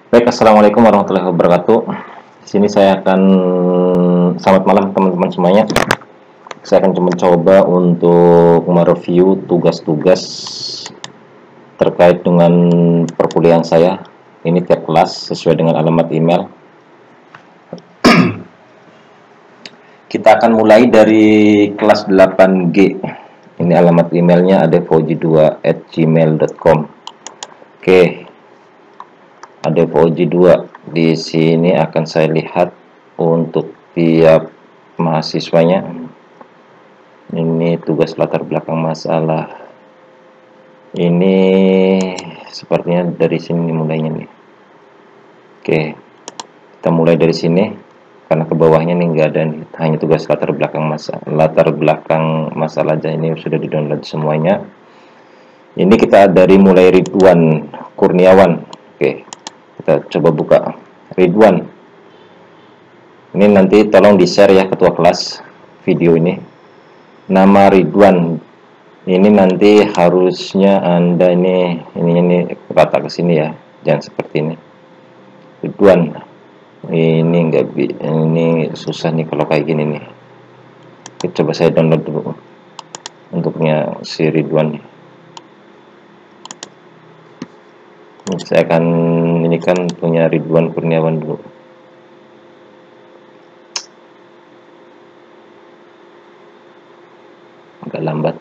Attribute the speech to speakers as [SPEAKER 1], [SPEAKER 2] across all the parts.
[SPEAKER 1] Baik, assalamualaikum warahmatullahi wabarakatuh. Di sini saya akan selamat malam teman-teman semuanya. Saya akan mencoba untuk mereview tugas-tugas terkait dengan perkuliahan saya. Ini tiap kelas sesuai dengan alamat email. Kita akan mulai dari kelas 8G. Ini alamat emailnya adefoji2@gmail.com. Oke. Adefoji2 di sini akan saya lihat untuk tiap mahasiswanya. Ini tugas latar belakang masalah. Ini sepertinya dari sini mulainya nih. Oke, kita mulai dari sini karena ke bawahnya nih nggak ada nih, hanya tugas latar belakang masalah aja. Ini sudah di-download semuanya. Ini kita dari mulai Ridwan Kurniawan. Oke, kita coba buka Ridwan. Ini nanti tolong di-share ya ketua kelas video ini. Nama Ridwan. Ini nanti harusnya Anda ini rata ke sini ya. Jangan seperti ini. Ridwan. Ini susah nih kalau kayak gini nih. Coba saya download dulu untuknya si Ridwan nih. Saya akan ini kan punya Ridwan Kurniawan dulu. Agak lambat.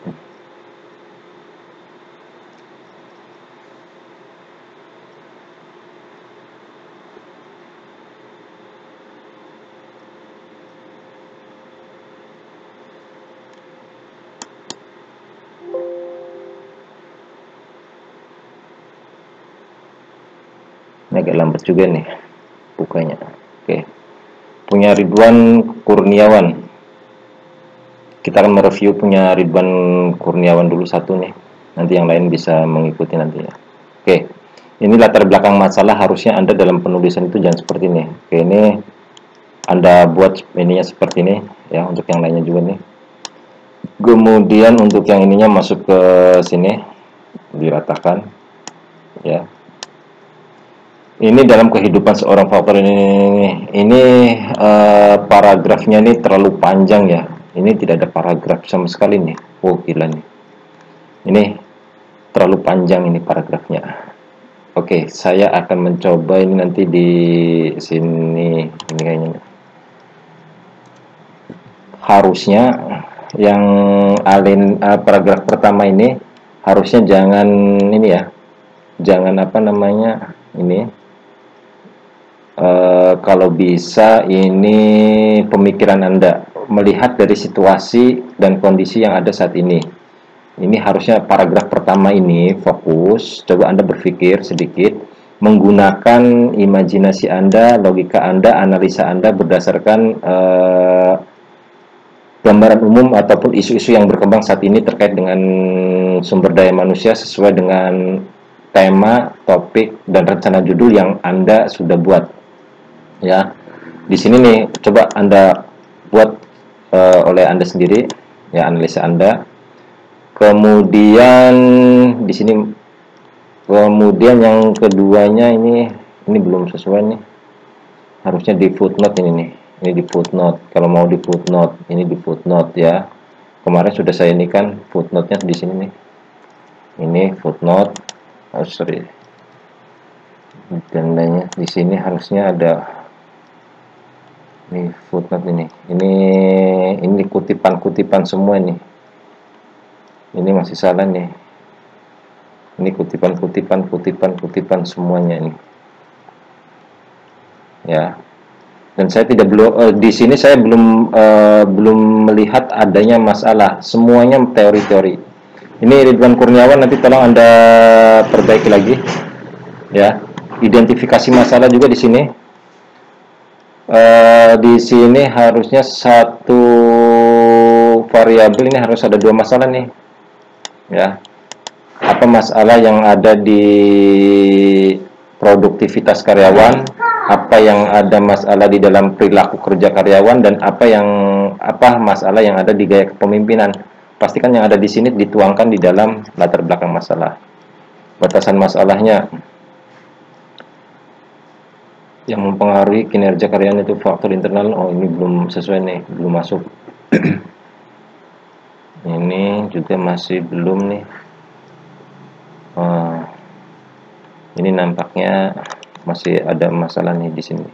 [SPEAKER 1] Ini agak lambat juga nih bukanya. Oke, punya Ridwan Kurniawan. Kita akan mereview punya Ridwan Kurniawan dulu satu nih. Nanti yang lain bisa mengikuti nanti ya. Oke, ini latar belakang masalah. Harusnya Anda dalam penulisan itu jangan seperti ini. Oke, ini Anda buat ininya seperti ini ya, untuk yang lainnya juga nih. Kemudian untuk yang ininya masuk ke sini, diratakan ya. Ini dalam kehidupan seorang founder ini paragrafnya ini terlalu panjang ya. Ini tidak ada paragraf sama sekali nih. Oh gila nih. Ini terlalu panjang ini paragrafnya. Oke, saya akan mencoba ini nanti di sini. Ini kayaknya harusnya yang paragraf pertama ini harusnya jangan ini ya. Jangan apa namanya ini. Kalau bisa ini pemikiran Anda melihat dari situasi dan kondisi yang ada saat ini. Ini harusnya paragraf pertama ini fokus. Coba Anda berpikir sedikit menggunakan imajinasi Anda, logika Anda, analisa Anda berdasarkan gambaran umum ataupun isu-isu yang berkembang saat ini terkait dengan sumber daya manusia sesuai dengan tema, topik, dan rencana judul yang Anda sudah buat. Ya, di sini nih coba Anda buat oleh Anda sendiri ya, analisa Anda. Kemudian di sini, kemudian yang keduanya ini belum sesuai nih, harusnya di footnote ini di footnote. Kalau mau di footnote, ini di footnote ya. Kemarin sudah saya ini kan footnote-nya di sini nih, ini footnote. Oh sorry, tandanya di sini harusnya ada ini footnote ini kutipan semua nih. Ini masih salah nih. Ini kutipan semuanya ini. Ya. Dan saya di sini saya belum melihat adanya masalah. Semuanya teori-teori. Ini Ridwan Kurniawan, nanti tolong Anda perbaiki lagi. Ya. Identifikasi masalah juga di sini. Di sini harusnya satu variabel ini harus ada dua masalah nih ya. Apa masalah yang ada di produktivitas karyawan, apa yang ada masalah di dalam perilaku kerja karyawan, dan apa masalah yang ada di gaya kepemimpinan. Pastikan yang ada di sini dituangkan di dalam latar belakang masalah. Batasan masalahnya yang mempengaruhi kinerja karyawan itu faktor internal. Oh, ini belum sesuai nih, belum masuk. Ini juga masih belum nih. Ini nampaknya masih ada masalah nih di sini.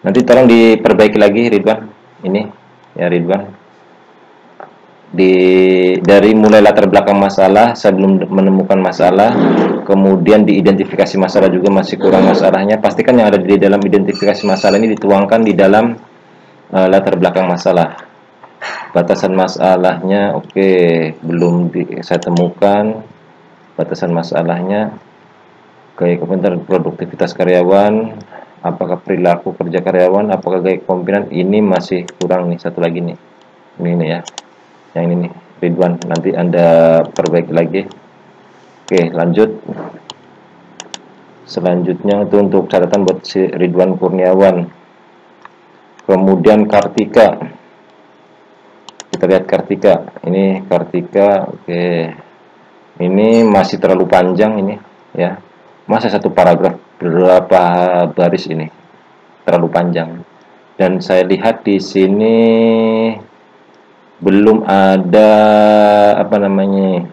[SPEAKER 1] Nanti tolong diperbaiki lagi, Ridwan. Ini ya, Ridwan. Dari mulai latar belakang masalah, saya belum menemukan masalah, kemudian diidentifikasi masalah juga masih kurang masalahnya. Pastikan yang ada di dalam identifikasi masalah ini dituangkan di dalam latar belakang masalah. Batasan masalahnya, oke, belum saya temukan batasan masalahnya. Gaya kepemimpinan, produktivitas karyawan, apakah perilaku kerja karyawan, apakah gaya kepemimpinan, ini masih kurang nih. Satu lagi nih, ini ya, yang ini nih, Ridwan, nanti Anda perbaiki lagi. Oke, lanjut. Selanjutnya itu untuk catatan buat si Ridwan Kurniawan. Kemudian Kartika, kita lihat Kartika, ini Kartika. Oke, ini masih terlalu panjang ini ya, masa satu paragraf berapa baris, ini terlalu panjang. Dan saya lihat di sini belum ada apa namanya,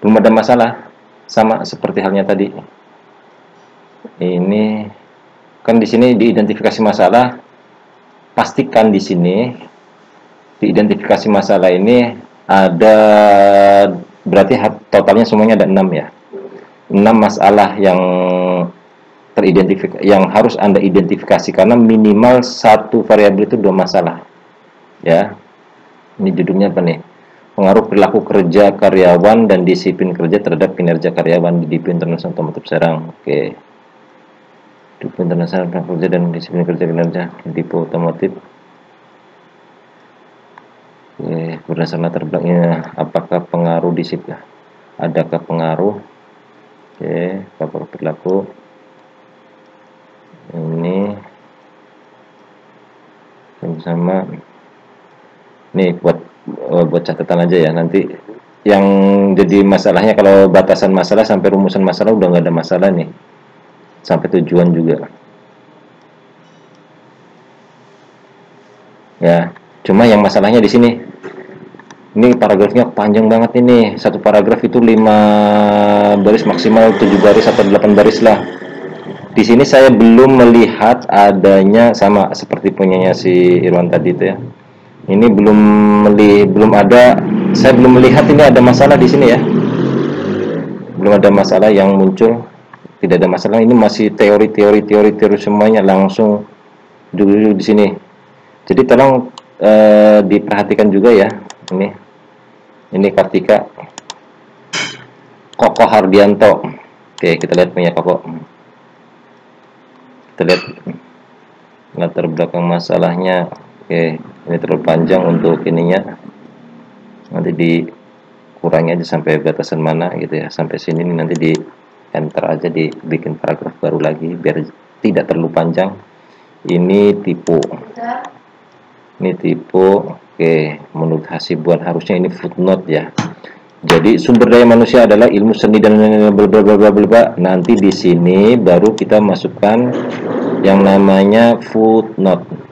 [SPEAKER 1] belum ada masalah, sama seperti halnya tadi. Ini kan di sini diidentifikasi masalah, pastikan di sini diidentifikasi masalah ini ada, berarti totalnya semuanya ada 6 ya. 6 masalah yang teridentifikasi, yang harus Anda identifikasi, karena minimal satu variabel itu 2 masalah ya. Ini judulnya apa nih? Pengaruh perilaku kerja karyawan dan disiplin kerja terhadap kinerja karyawan di Depo Internasional Otomotif Serang. Oke. Depo Internasional kerja dan disiplin kerja kinerja di Depo Otomotif. Oke, berdasarkan latar belakangnya, apakah pengaruh disiplin? Adakah pengaruh? Oke, faktor perilaku. Ini sama. Nih buat catatan aja ya, nanti yang jadi masalahnya kalau batasan masalah sampai rumusan masalah udah nggak ada masalah nih, sampai tujuan juga ya. Cuma yang masalahnya di sini, ini paragrafnya panjang banget ini, satu paragraf itu 5 baris, maksimal 7 baris atau 8 baris lah. Di sini saya belum melihat adanya, sama seperti punyanya si Irwan tadi itu ya. Ini belum ada, saya belum melihat ini ada masalah di sini ya. Belum ada masalah yang muncul, tidak ada masalah. Ini masih teori semuanya langsung dulu di sini. Jadi tolong diperhatikan juga ya. Ini Kartika, Koko Hardianto. Oke, kita lihat punya Koko. Kita lihat latar belakang masalahnya. Oke, ini terlalu panjang untuk ininya, nanti dikurangi aja sampai batasan mana gitu ya, sampai sini nanti di enter aja, dibikin paragraf baru lagi biar tidak terlalu panjang. Ini tipe, oke, menurut Hasibuan harusnya ini footnote ya. Jadi sumber daya manusia adalah ilmu seni dan blablabla. Nanti di sini baru kita masukkan yang namanya footnote.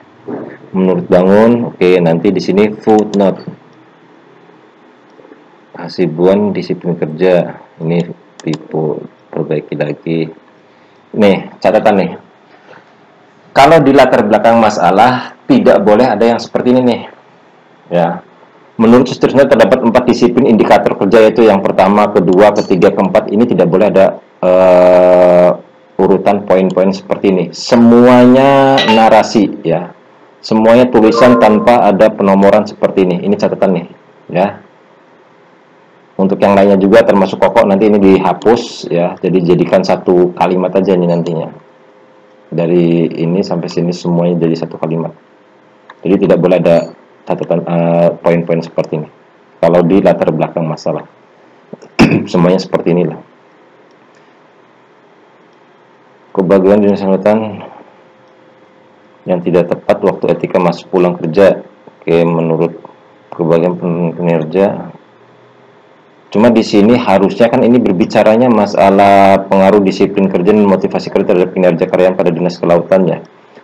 [SPEAKER 1] Menurut Bangun, oke, nanti di sini footnote. Hasibuan disiplin kerja, ini tipe, perbaiki lagi. Nih, catatan nih. Kalau di latar belakang masalah tidak boleh ada yang seperti ini nih. Ya. Menurut Sutrisno terdapat 4 disiplin indikator kerja, yaitu yang pertama, kedua, ketiga, keempat. Ini tidak boleh ada urutan poin-poin seperti ini. Semuanya narasi ya. Semuanya tulisan tanpa ada penomoran seperti ini. Ini catatan nih ya. Untuk yang lainnya juga termasuk Koko, nanti ini dihapus ya. Jadi jadikan satu kalimat aja nih nantinya. Dari ini sampai sini semuanya jadi satu kalimat. Jadi tidak boleh ada catatan poin-poin seperti ini. Kalau di latar belakang masalah semuanya seperti inilah. Kebagian jenis angkutan yang tidak tepat waktu etika masuk pulang kerja. Oke, menurut kebagian kinerja Cuma di sini harusnya kan ini berbicaranya masalah pengaruh disiplin kerja dan motivasi kerja terhadap kinerja karyawan pada dinas kelautan ya.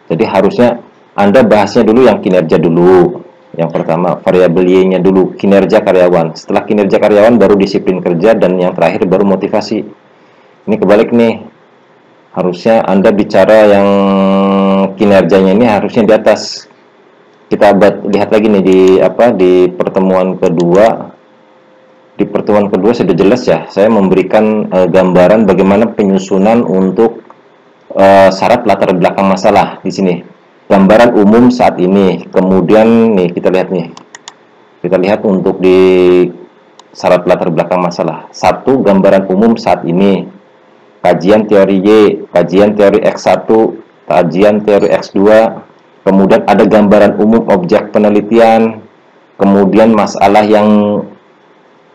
[SPEAKER 1] Jadi harusnya Anda bahasnya dulu yang kinerja dulu. Yang pertama, variabel Y-nya dulu, kinerja karyawan. Setelah kinerja karyawan baru disiplin kerja, dan yang terakhir baru motivasi. Ini kebalik nih. Harusnya Anda bicara yang kinerjanya ini harusnya di atas. Kita lihat lagi nih di pertemuan kedua. Di pertemuan kedua sudah jelas ya, saya memberikan gambaran bagaimana penyusunan untuk syarat latar belakang masalah di sini. Gambaran umum saat ini. Kemudian nih kita lihat nih. Kita lihat untuk di syarat latar belakang masalah. Satu, gambaran umum saat ini. Kajian teori Y, kajian teori X1, kajian teori X2. Kemudian ada gambaran umum objek penelitian. Kemudian masalah yang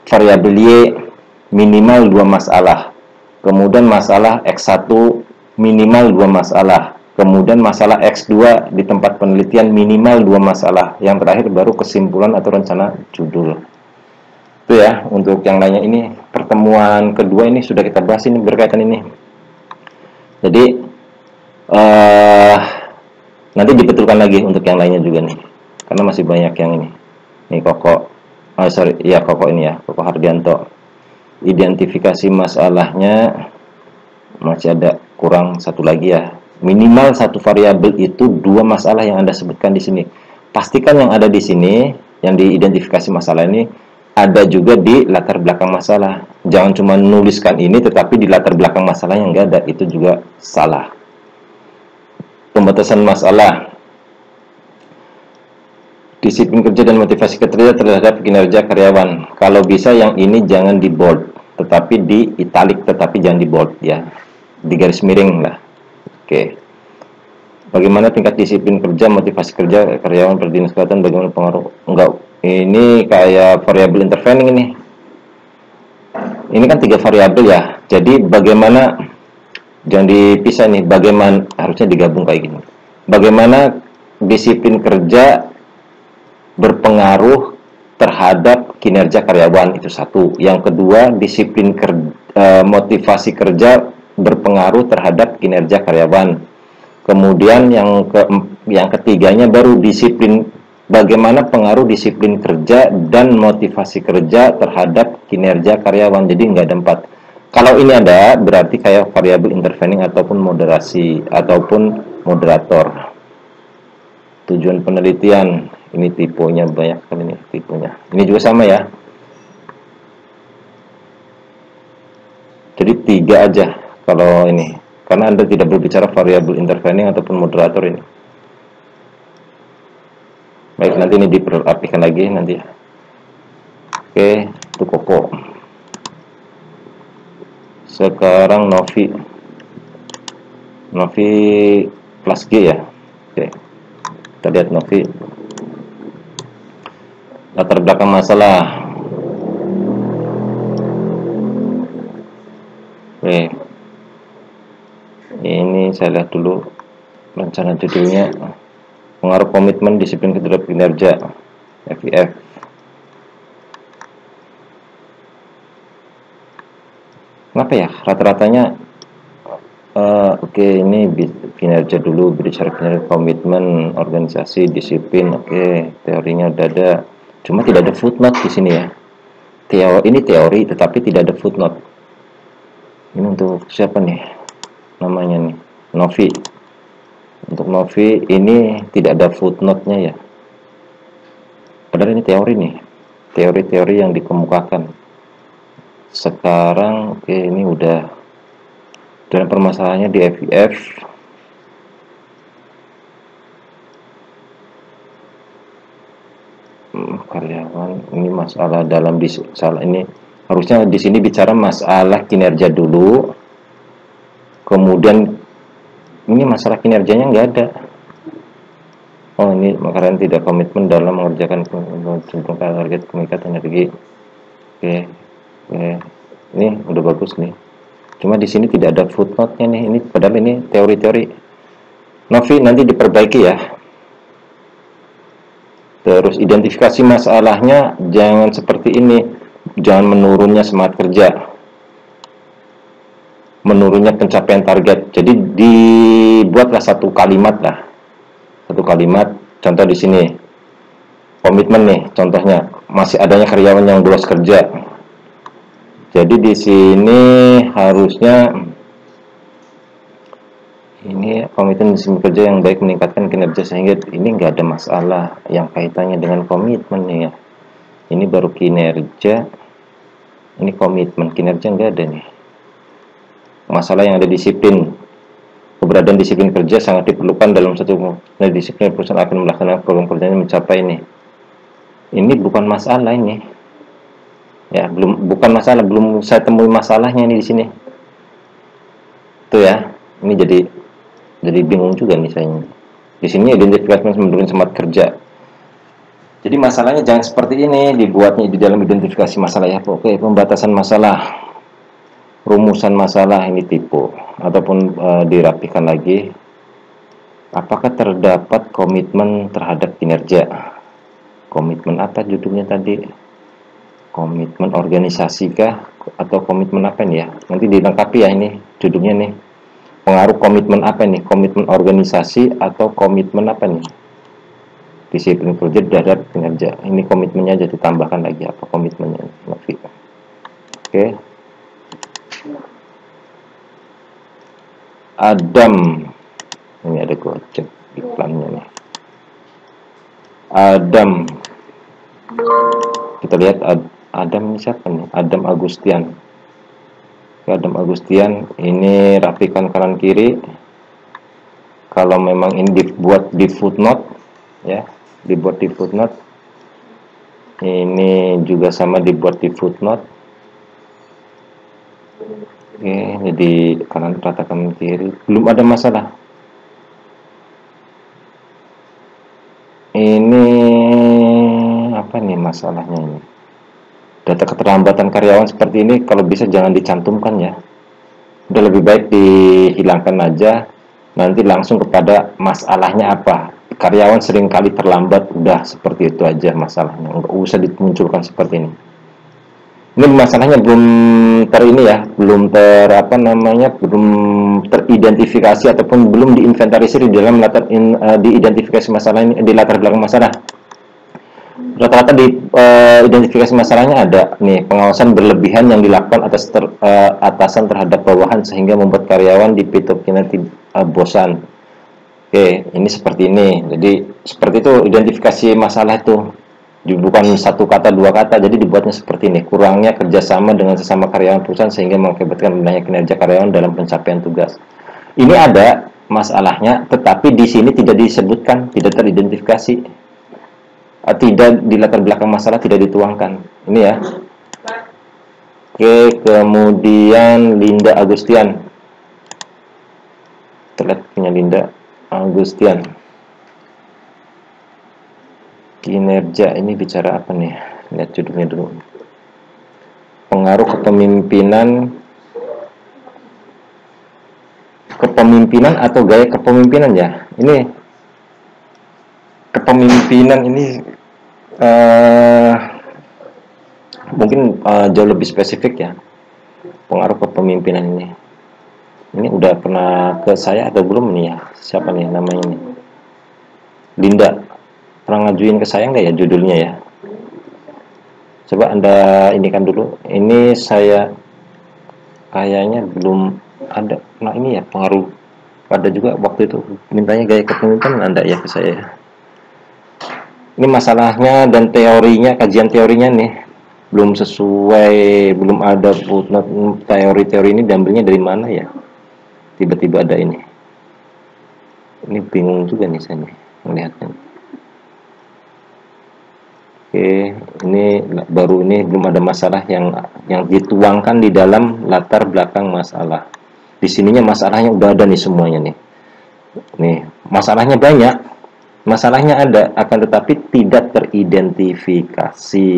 [SPEAKER 1] variabel Y minimal 2 masalah. Kemudian masalah X1 minimal 2 masalah. Kemudian masalah X2 di tempat penelitian minimal 2 masalah. Yang terakhir baru kesimpulan atau rencana judul. Itu ya, untuk yang lainnya ini pertemuan kedua ini sudah kita bahas ini berkaitan ini. Jadi nanti dibetulkan lagi untuk yang lainnya juga nih. Karena masih banyak yang ini. Nih Koko ini ya, Koko Hardianto. Identifikasi masalahnya masih ada kurang satu lagi ya. Minimal satu variabel itu 2 masalah yang Anda sebutkan di sini. Pastikan yang ada di sini, yang diidentifikasi masalah ini, ada juga di latar belakang masalah. Jangan cuma nuliskan ini, tetapi di latar belakang masalah yang nggak ada, itu juga salah. Pembatasan masalah. Disiplin kerja dan motivasi kerja terhadap kinerja karyawan. Kalau bisa yang ini jangan di bold, tetapi di italic, tetapi jangan di bold ya. Di garis miring lah. Oke. Bagaimana tingkat disiplin kerja, motivasi kerja karyawan pada dinas kelautan, bagaimana pengaruh? Enggak. Ini kayak variabel intervening ini. Ini kan 3 variabel ya. Jadi bagaimana, jangan dipisah nih, bagaimana, harusnya digabung kayak gini. Bagaimana disiplin kerja berpengaruh terhadap kinerja karyawan, itu satu. Yang kedua, disiplin motivasi kerja berpengaruh terhadap kinerja karyawan. Kemudian yang ketiganya baru disiplin, bagaimana pengaruh disiplin kerja dan motivasi kerja terhadap kinerja karyawan. Jadi nggak ada 4. Kalau ini ada, berarti kayak variabel intervening ataupun moderasi ataupun moderator. Tujuan penelitian, ini tipenya banyak kan ini tipenya. Ini juga sama ya. Jadi 3 aja kalau ini, karena Anda tidak berbicara variabel intervening ataupun moderator ini. Baik, nanti ini diperhatikan lagi nanti ya. Oke, itu Koko. Sekarang Novi kelas G ya. Oke, kita lihat Novi. Latar belakang masalah. Oke, ini saya lihat dulu rencana judulnya. Pengaruh komitmen disiplin terhadap kinerja, FIF. Kenapa ya rata-ratanya oke, ini kinerja dulu, bicara kinerja, komitmen, organisasi, disiplin. Oke, teorinya udah ada, cuma tidak ada footnote di sini ya. Ini teori tetapi tidak ada footnote. Ini untuk siapa nih namanya nih? Novi. Untuk Novi ini tidak ada footnote-nya ya. Padahal ini teori nih, teori-teori yang dikemukakan. Sekarang oke, ini udah dalam permasalahannya di FIF. Karyawan, ini masalah dalam salah ini harusnya di sini bicara masalah kinerja dulu, kemudian ini masalah kinerjanya nggak ada. Oh, ini karena tidak komitmen dalam mengerjakan target pengikat energi. Oke, ini udah bagus nih. Cuma di sini tidak ada footnote-nya nih. Ini padahal ini teori-teori. Novi nanti diperbaiki ya. Terus identifikasi masalahnya jangan seperti ini. jangan menurunnya semangat kerja, menurunnya pencapaian target. Jadi dibuatlah satu kalimat lah, satu kalimat. Contoh di sini, komitmen nih, contohnya masih adanya karyawan yang bolos kerja. Jadi di sini harusnya ini komitmen sistem kerja yang baik meningkatkan kinerja sehingga ini nggak ada masalah yang kaitannya dengan komitmen nih ya. Ini baru kinerja, ini komitmen, kinerja nggak ada nih. Masalah yang ada disiplin, keberadaan disiplin kerja sangat diperlukan dalam satu disiplin perusahaan akan melaksanakan program kerjanya mencapai ini. Ini bukan masalah ini, ya bukan masalah, belum saya temui masalahnya ini di sini. Tuh ya, ini jadi bingung juga nih saya. Di sini identifikasi menurunkan semangat kerja. Jadi masalahnya jangan seperti ini dibuatnya di dalam identifikasi masalah ya. Oke, pembatasan masalah, rumusan masalah ini tipe ataupun dirapikan lagi. Apakah terdapat komitmen terhadap kinerja? Komitmen apa judulnya tadi? Komitmen organisasi kah atau komitmen apa nih ya? Nanti dilengkapi ya ini judulnya nih. Pengaruh komitmen apa nih? Komitmen organisasi atau komitmen apa nih? Disiplin kerja terhadap kinerja. Ini komitmennya aja ditambahkan lagi apa komitmennya. Oke. Adam. Ini ada Gojek iklannya nih. Adam. Kita lihat Adam ini siapa nih? Adam Agustian. Adam Agustian ini rapikan kanan kiri. Kalau memang ini dibuat di footnote ya, dibuat di footnote. Ini juga sama dibuat di footnote. Oke, jadi kanan rata kanan kiri, belum ada masalah. Ini apa nih masalahnya ini? Data keterlambatan karyawan seperti ini kalau bisa jangan dicantumkan ya. Udah lebih baik dihilangkan aja. Nanti langsung kepada masalahnya apa. Karyawan seringkali terlambat, udah seperti itu aja masalahnya. Nggak usah dimunculkan seperti ini. Ini masalahnya belum belum teridentifikasi ataupun belum diinventarisir di dalam diidentifikasi masalah ini di latar belakang masalah. Rata-rata di identifikasi masalahnya ada nih, pengawasan berlebihan yang dilakukan atasan terhadap bawahan sehingga membuat karyawan di kinerja bosan. Oke, ini seperti ini. Jadi seperti itu identifikasi masalah itu. Bukan satu kata dua kata, jadi dibuatnya seperti ini. Kurangnya kerjasama dengan sesama karyawan perusahaan sehingga mengakibatkan rendahnya kinerja karyawan dalam pencapaian tugas. Ini ada masalahnya, tetapi di sini tidak disebutkan, tidak teridentifikasi, tidak di latar belakang masalah tidak dituangkan. Ini ya. Oke, kemudian Linda Agustian. Terlihat punya Linda Agustian. Kinerja ini bicara apa nih? Lihat judulnya dulu. Pengaruh kepemimpinan atau gaya kepemimpinan ya. Ini kepemimpinan ini mungkin jauh lebih spesifik ya. Pengaruh kepemimpinan ini. Ini udah pernah ke saya atau belum nih ya? Siapa nih namanya nih? Linda. Pernah ngajuin ke saya nggak ya judulnya ya? Coba Anda indikan dulu. Ini saya kayaknya belum ada. Nah ini ya pengaruh. Ada juga waktu itu mintanya gaya kepemimpinan Anda ya ke saya. Ini masalahnya dan teorinya, kajian teorinya nih belum sesuai, belum ada teori-teori ini diambilnya dari mana ya? Tiba-tiba ada ini. Ini bingung juga nih saya nih melihatnya. Oke, ini baru ini belum ada masalah yang dituangkan di dalam latar belakang masalah. Di sininya masalahnya udah ada nih semuanya nih. Nih, masalahnya banyak. Masalahnya ada, akan tetapi tidak teridentifikasi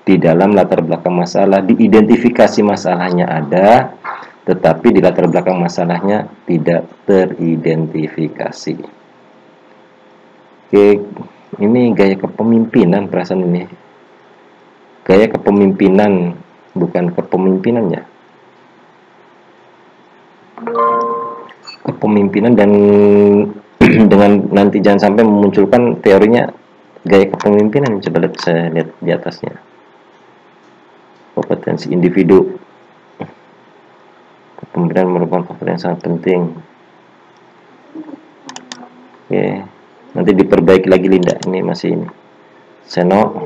[SPEAKER 1] di dalam latar belakang masalah. Diidentifikasi masalahnya ada, tetapi di latar belakang masalahnya tidak teridentifikasi. Oke. Ini gaya kepemimpinan perasaan ini. gaya kepemimpinan, bukan kepemimpinannya, kepemimpinan. Dan dengan nanti jangan sampai memunculkan teorinya gaya kepemimpinan. Coba lihat, saya lihat di atasnya, kompetensi individu. Kepemimpinan merupakan faktor yang sangat penting. Oke, nanti diperbaiki lagi Linda, ini masih ini Seno.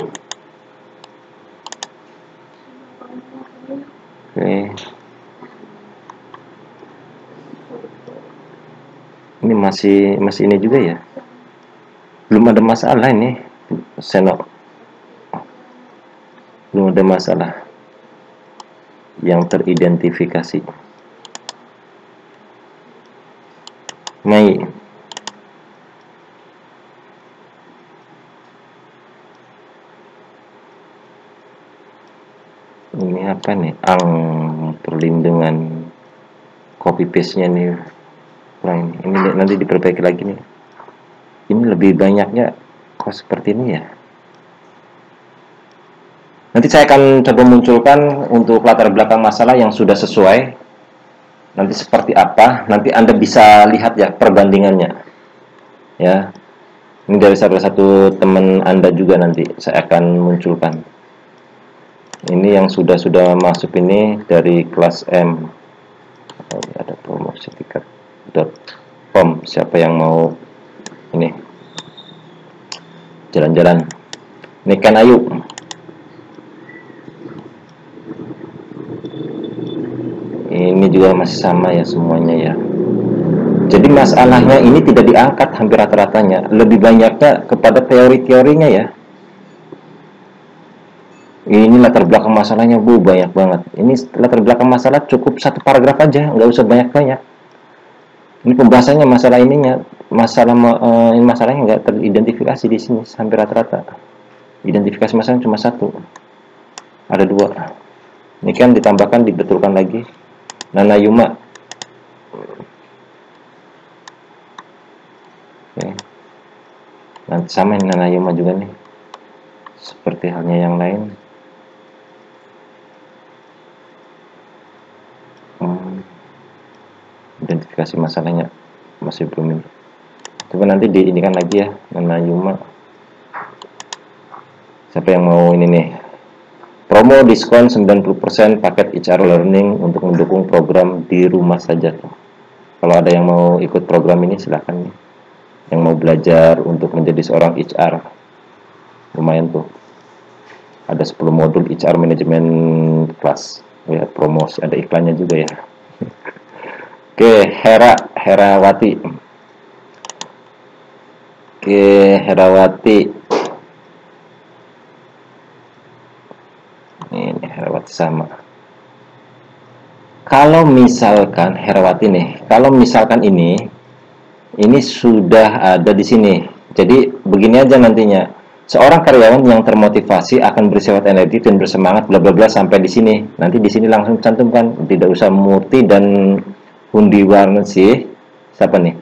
[SPEAKER 1] Oke, ini masih ini juga ya, belum ada masalah ini Seno, belum ada masalah yang teridentifikasi. Mei, ini apa nih, perlindungan copy paste nya nih kurang. Ini nanti diperbaiki lagi nih, ini lebih banyaknya kok seperti ini ya. Nanti saya akan coba munculkan untuk latar belakang masalah yang sudah sesuai. Nanti seperti apa, nanti Anda bisa lihat ya perbandingannya ya. Ini dari salah satu teman Anda juga, nanti saya akan munculkan. Ini yang sudah masuk ini dari kelas M. Oh, ada promosi tiket.com. Siapa yang mau ini jalan-jalan, ini kan Ayu. Ini juga masih sama ya semuanya ya. Jadi masalahnya ini tidak diangkat hampir rata-ratanya, lebih banyaknya kepada teori-teorinya ya. Ini latar belakang masalahnya banyak banget. Ini latar belakang masalah cukup satu paragraf aja, nggak usah banyak-banyak. Ini pembahasannya masalah ininya, masalahnya nggak teridentifikasi di sini hampir rata-rata. Identifikasi masalahnya cuma satu, ada dua. Ini kan ditambahkan, dibetulkan lagi. Nana Yuma. Oke. Nanti sama ini Nana Yuma juga nih, seperti halnya yang lain. Identifikasi masalahnya masih belum ini. Coba nanti diinikan lagi ya, Nana Yuma. Siapa yang mau ini nih, promo diskon 90% paket HR Learning untuk mendukung program di rumah saja. Kalau ada yang mau ikut program ini silahkan nih. Yang mau belajar untuk menjadi seorang HR, lumayan tuh, ada 10 modul HR Management Class ya, promosi, ada iklannya juga ya. Oke, Herawati. Oke, Herawati. Ini Herawati sama. Kalau misalkan Herawati nih, kalau misalkan ini sudah ada di sini. Jadi begini aja nantinya. Seorang karyawan yang termotivasi akan bersifat energi dan bersemangat bla bla bla sampai di sini. Nanti di sini langsung cantumkan, tidak usah Murti dan Hundi Warnasih. Siapa nih?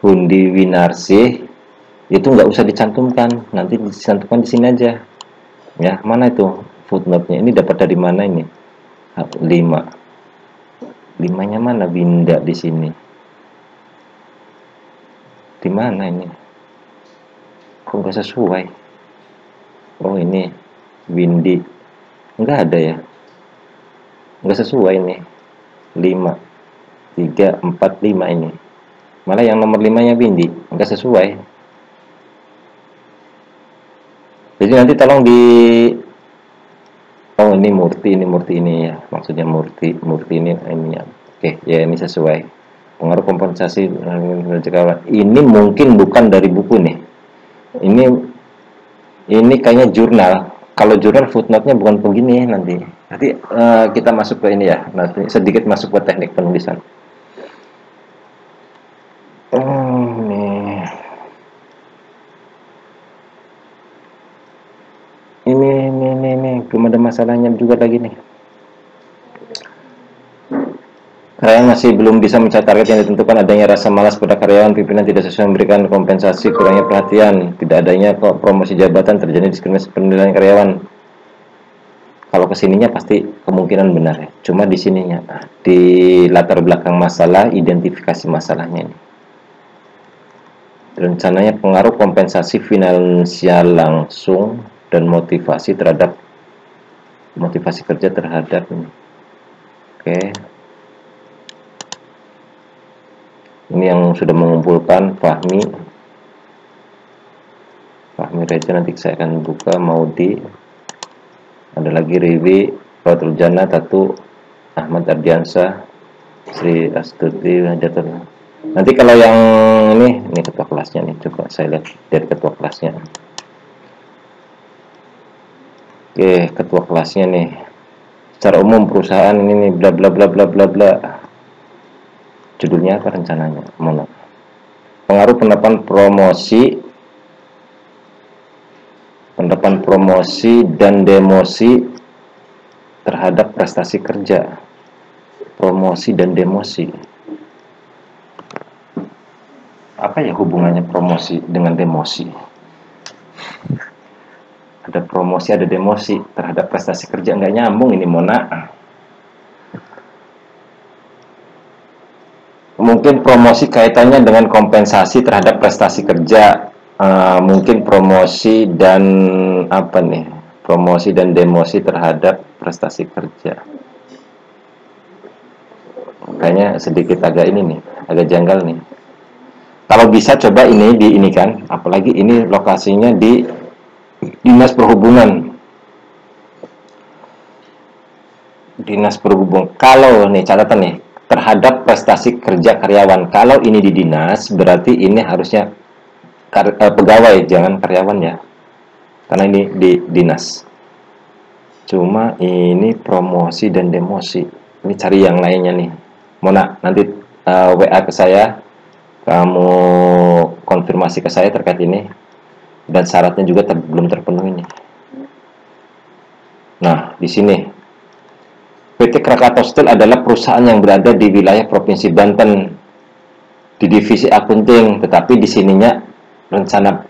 [SPEAKER 1] Hundi Winarsih. Itu nggak usah dicantumkan, nanti dicantumkan di sini aja. Ya, mana itu footnote-nya? Ini dapat dari mana ini? 5-nya mana? Winda di sini. Di mana ini? Kok nggak sesuai? Oh ini Windy, nggak ada ya, nggak sesuai ini. 5, 3, 4, 5 ini. Malah yang nomor 5-nya Windy, nggak sesuai. Jadi nanti tolong di, oh ini Murti ini ya, maksudnya Murti ini ya. Oke ya, ini sesuai. Pengaruh kompensasi ini mungkin bukan dari buku nih. Ini kayaknya jurnal. Kalau jurnal footnote-nya bukan begini nanti. Nanti kita masuk ke ini ya. Nanti sedikit masuk ke teknik penulisan. Ini belum ada masalahnya juga lagi nih. Karyawan masih belum bisa mencapai target yang ditentukan, adanya rasa malas pada karyawan, pimpinan tidak sesuai memberikan kompensasi, kurangnya perhatian, tidak adanya promosi jabatan, terjadi diskriminasi penilaian karyawan. Kalau kesininya pasti kemungkinan benar ya. Cuma di sininya, di latar belakang masalah, identifikasi masalahnya ini. Rencananya pengaruh kompensasi finansial langsung dan motivasi kerja terhadap ini. Oke. Ini yang sudah mengumpulkan Fahmi Reza, nanti saya akan buka. Maudi, ada lagi Riwi, Fatul Jannah, Tatu, Ahmad Ardiansyah, Sri Astuti, Jatuh. Nanti kalau yang ini ketua kelasnya nih, coba saya lihat dari ketua kelasnya. Oke, ketua kelasnya nih. Secara umum perusahaan ini nih, bla bla bla bla bla bla. Judulnya apa rencananya? Mana? Pengaruh penerapan promosi dan demosi terhadap prestasi kerja. Promosi dan demosi. Apa ya hubungannya promosi dengan demosi? Ada promosi, ada demosi terhadap prestasi kerja, nggak nyambung ini, Mona. Mungkin promosi kaitannya dengan kompensasi terhadap prestasi kerja. Mungkin promosi dan apa nih? Promosi dan demosi terhadap prestasi kerja. Kayaknya sedikit agak ini nih, agak janggal nih. Kalau bisa coba ini diinikan, apalagi ini lokasinya di Dinas Perhubungan. Dinas Perhubungan. Kalau nih catatan nih, terhadap prestasi kerja karyawan. Kalau ini di dinas, berarti ini harusnya pegawai, jangan karyawan ya. Karena ini di dinas. Cuma ini promosi dan demosi. Ini cari yang lainnya nih. Mona, nanti WA ke saya. Kamu konfirmasi ke saya terkait ini. Dan syaratnya juga belum terpenuhi nih. Nah, di sini PT Krakatau Steel adalah perusahaan yang berada di wilayah Provinsi Banten di divisi akunting, tetapi di sininya rencana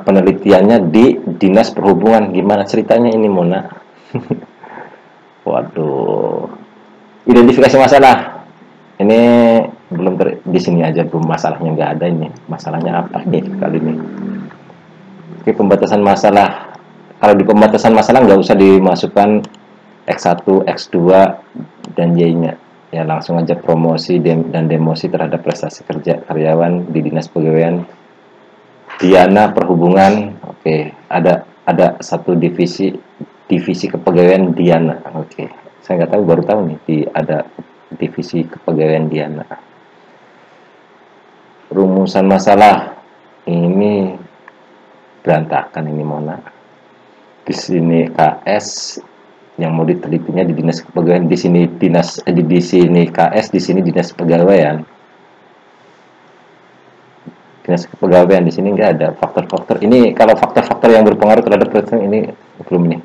[SPEAKER 1] penelitiannya di Dinas Perhubungan. Gimana ceritanya ini, Mona? Waduh. Identifikasi masalah. Ini belum di sini aja belum, masalahnya nggak ada ini. Masalahnya apa nih kali ini? Oke, pembatasan masalah. Kalau di pembatasan masalah nggak usah dimasukkan X1, X2, dan Y-nya. Ya langsung aja promosi dan demosi terhadap prestasi kerja karyawan di Dinas Pegawaian Diana Perhubungan. Oke, ada satu divisi kepegawaian Diana. Oke, saya nggak tahu, baru tahu nih ada divisi kepegawaian Diana. Rumusan masalah ini berantakan ini, Mona. Di sini KS yang mau ditelitinya di Dinas Kepegawaian, di sini di sini KS, di sini Dinas Kepegawaian. Dinas Kepegawaian di sini nggak ada faktor-faktor. Ini kalau faktor-faktor yang berpengaruh terhadap prestasi ini belum nih.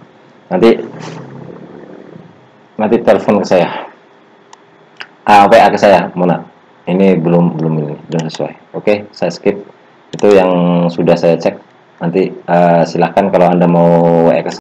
[SPEAKER 1] Nanti telepon ke saya. WA ke saya, Mona. Ini belum sesuai. Oke, saya skip. Itu yang sudah saya cek. Nanti silahkan kalau Anda mau WA ke saya.